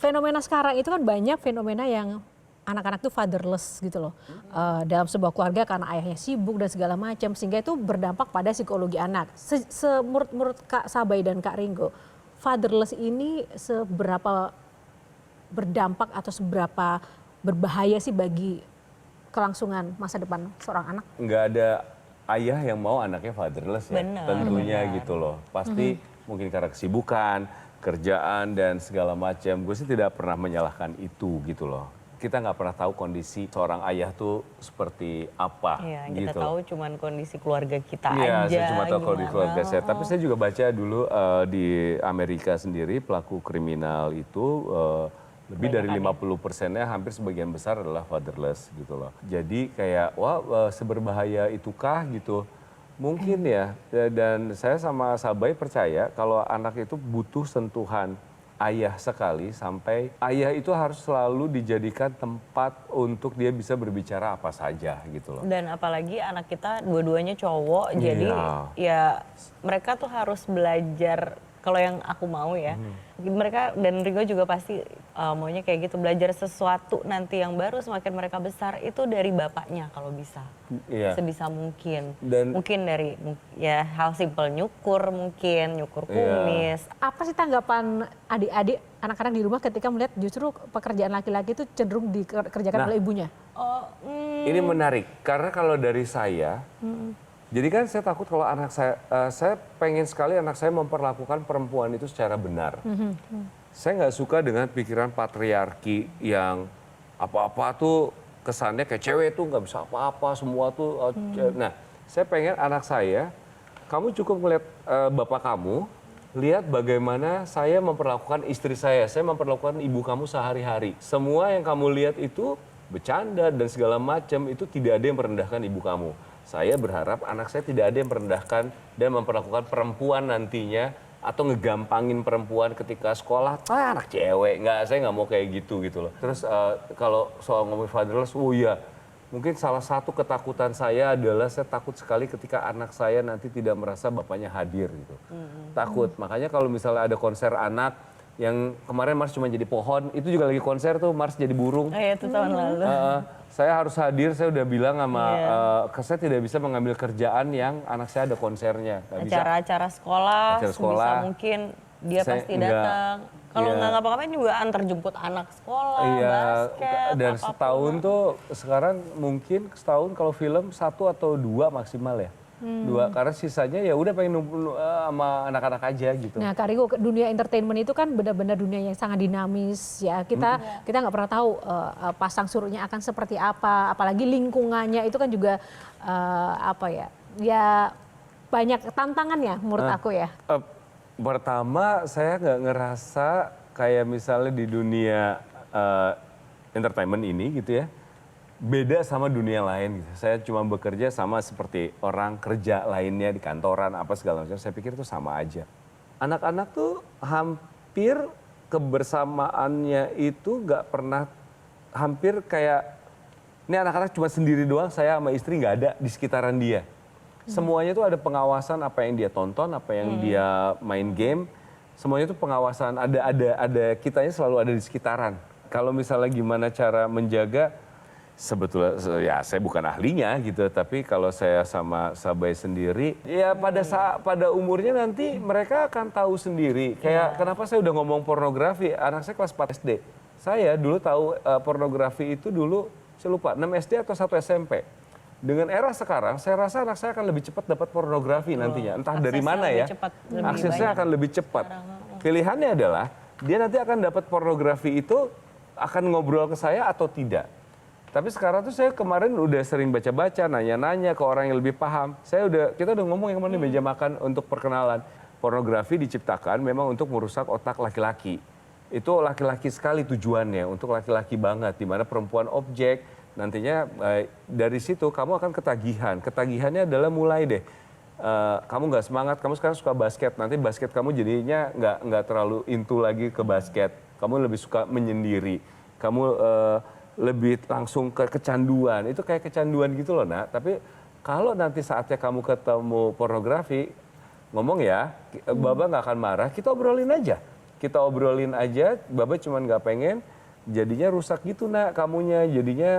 fenomena sekarang itu kan banyak fenomena yang anak-anak tuh fatherless gitu loh. Dalam sebuah keluarga karena ayahnya sibuk dan segala macam, sehingga itu berdampak pada psikologi anak. Menurut Kak Sabai dan Kak Ringo, fatherless ini seberapa berdampak atau seberapa berbahaya sih bagi kelangsungan masa depan seorang anak? Nggak ada ayah yang mau anaknya fatherless ya, tentunya gitu loh. Pasti mungkin karena kesibukan, kerjaan dan segala macam. Gue sih tidak pernah menyalahkan itu gitu loh. Kita nggak pernah tahu kondisi seorang ayah tuh seperti apa Iya, gitu. kita tahu cuman kondisi keluarga kita Iya, aja. saya cuma tahu kondisi gimana. keluarga saya. Tapi saya juga baca dulu di Amerika sendiri pelaku kriminal itu lebih dari 50%-nya hampir sebagian besar adalah fatherless gitu loh. Jadi kayak wah seberbahaya itukah gitu. Mungkin ya, dan saya sama Sabai percaya kalau anak itu butuh sentuhan ayah sekali, sampai ayah itu harus selalu dijadikan tempat untuk dia bisa berbicara apa saja gitu loh. Dan apalagi anak kita dua-duanya cowok, jadi ya mereka tuh harus belajar, kalau yang aku mau ya, mereka dan Ringo juga pasti maunya kayak gitu, belajar sesuatu nanti yang baru semakin mereka besar itu dari bapaknya kalau bisa. Sebisa mungkin. Mungkin dari ya hal simpel nyukur kumis. Apa sih tanggapan adik-adik anak-anak di rumah ketika melihat justru pekerjaan laki-laki itu cenderung dikerjakan oleh ibunya? Ini menarik karena kalau dari saya, jadi kan saya takut kalau anak saya pengen sekali anak saya memperlakukan perempuan itu secara benar. Saya nggak suka dengan pikiran patriarki yang apa-apa tuh kesannya kayak cewek tuh nggak bisa apa-apa, semua tuh. Nah, saya pengen anak saya, kamu cukup melihat bapak kamu, lihat bagaimana saya memperlakukan istri saya memperlakukan ibu kamu sehari-hari. Semua yang kamu lihat itu bercanda dan segala macam, itu tidak ada yang merendahkan ibu kamu. Saya berharap anak saya tidak ada yang merendahkan dan memperlakukan perempuan nantinya atau ngegampangin perempuan ketika sekolah, anak cewek, saya nggak mau kayak gitu loh. Terus kalau soal ngomong fatherless, oh iya, mungkin salah satu ketakutan saya adalah saya takut sekali ketika anak saya nanti tidak merasa bapaknya hadir gitu. Takut, makanya kalau misalnya ada konser anak, yang kemarin Mars cuma jadi pohon, itu juga lagi konser tuh Mars jadi burung. Oh iya, itu tahun lalu. Saya harus hadir, saya udah bilang sama, saya tidak bisa mengambil kerjaan yang anak saya ada konsernya. Acara-acara sekolah, sebisa mungkin dia pasti datang. Kalau nggak ngapa-ngapain juga antar jemput anak sekolah, basket, dan apapun. setahun tuh sekarang mungkin setahun kalau film 1 atau 2 maksimal ya. 2, karena sisanya ya udah pengen sama anak-anak aja gitu. Nah, Kak Ringo, dunia entertainment itu kan benar-benar dunia yang sangat dinamis ya. Kita nggak pernah tahu pasang surutnya akan seperti apa, apalagi lingkungannya itu kan juga ya banyak tantangannya menurut aku ya. Pertama, saya nggak ngerasa kayak misalnya di dunia entertainment ini gitu ya, beda sama dunia lain gitu. Saya cuma bekerja sama seperti orang kerja lainnya di kantoran apa segala macam. Saya pikir itu sama aja. Anak-anak tuh hampir kebersamaannya itu nggak pernah, hampir kayak ini anak-anak cuma sendiri doang, saya sama istri nggak ada di sekitaran dia. Semuanya tuh ada pengawasan, apa yang dia tonton, apa yang dia main game, semuanya tuh pengawasan. Ada kitanya selalu ada di sekitaran. Kalau misalnya gimana cara menjaga, sebetulnya ya saya bukan ahlinya gitu, tapi kalau saya sama Sabai sendiri, ya pada umurnya nanti mereka akan tahu sendiri. Kayak kenapa saya udah ngomong pornografi, anak saya kelas 4 SD. Saya dulu tahu pornografi itu dulu, saya lupa, 6 SD atau 1 SMP. Dengan era sekarang, saya rasa anak saya akan lebih cepat dapat pornografi nantinya. Entah dari mana ya, aksesnya akan lebih cepat. Pilihannya adalah, dia nanti akan dapat pornografi itu, akan ngobrol ke saya atau tidak. Tapi sekarang tuh saya kemarin udah sering baca-baca, nanya-nanya ke orang yang lebih paham. Kita udah ngomong yang kemarin di meja makan untuk perkenalan. Pornografi diciptakan memang untuk merusak otak laki-laki. Itu laki-laki sekali tujuannya, untuk laki-laki banget. Dimana perempuan objek, nantinya dari situ kamu akan ketagihan. Ketagihannya adalah mulai deh, kamu nggak semangat, kamu sekarang suka basket. Nanti basket kamu jadinya nggak terlalu into lagi ke basket. Kamu lebih suka menyendiri. Kamu lebih langsung ke kecanduan, itu kayak kecanduan gitu loh nak. Tapi kalau nanti saatnya kamu ketemu pornografi, ngomong ya, Baba nggak akan marah, kita obrolin aja. kita obrolin aja, Baba cuman nggak pengen jadinya rusak gitu nak kamunya. Jadinya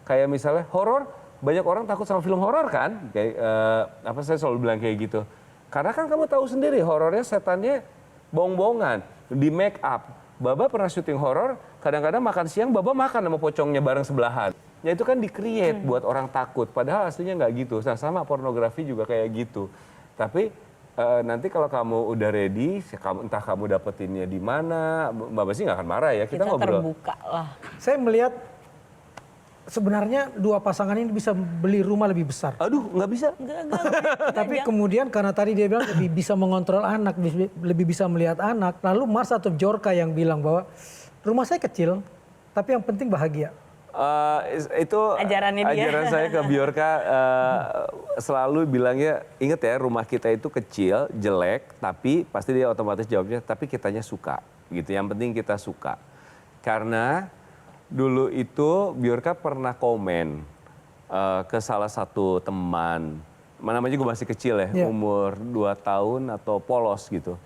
kayak misalnya horor, banyak orang takut sama film horor kan? Kayak apa saya selalu bilang kayak gitu. Karena kan kamu tahu sendiri horornya setannya bohong-bohongan, di make up. Baba pernah syuting horor, kadang-kadang makan siang Baba makan sama pocongnya bareng sebelahan. Ya itu kan di-create buat orang takut, padahal aslinya nggak gitu. Nah, sama pornografi juga kayak gitu. Tapi nanti kalau kamu udah ready, entah kamu dapetinnya di mana, Baba sih nggak akan marah ya. Kita ngobrol. terbuka lah. Saya melihat sebenarnya dua pasangan ini bisa beli rumah lebih besar. Aduh, nggak bisa. Tapi kemudian karena tadi dia bilang lebih bisa mengontrol anak, lebih bisa melihat anak. Lalu Mars atau Bjorka yang bilang bahwa rumah saya kecil, tapi yang penting bahagia. Itu Ajarannya dia. ajaran saya ke Bjorka selalu bilangnya, inget ya rumah kita itu kecil, jelek, tapi pasti dia otomatis jawabnya, tapi kitanya suka gitu. Yang penting kita suka. Karena dulu itu Bjorka pernah komen ke salah satu teman, namanya juga masih kecil ya, umur 2 tahun atau polos gitu.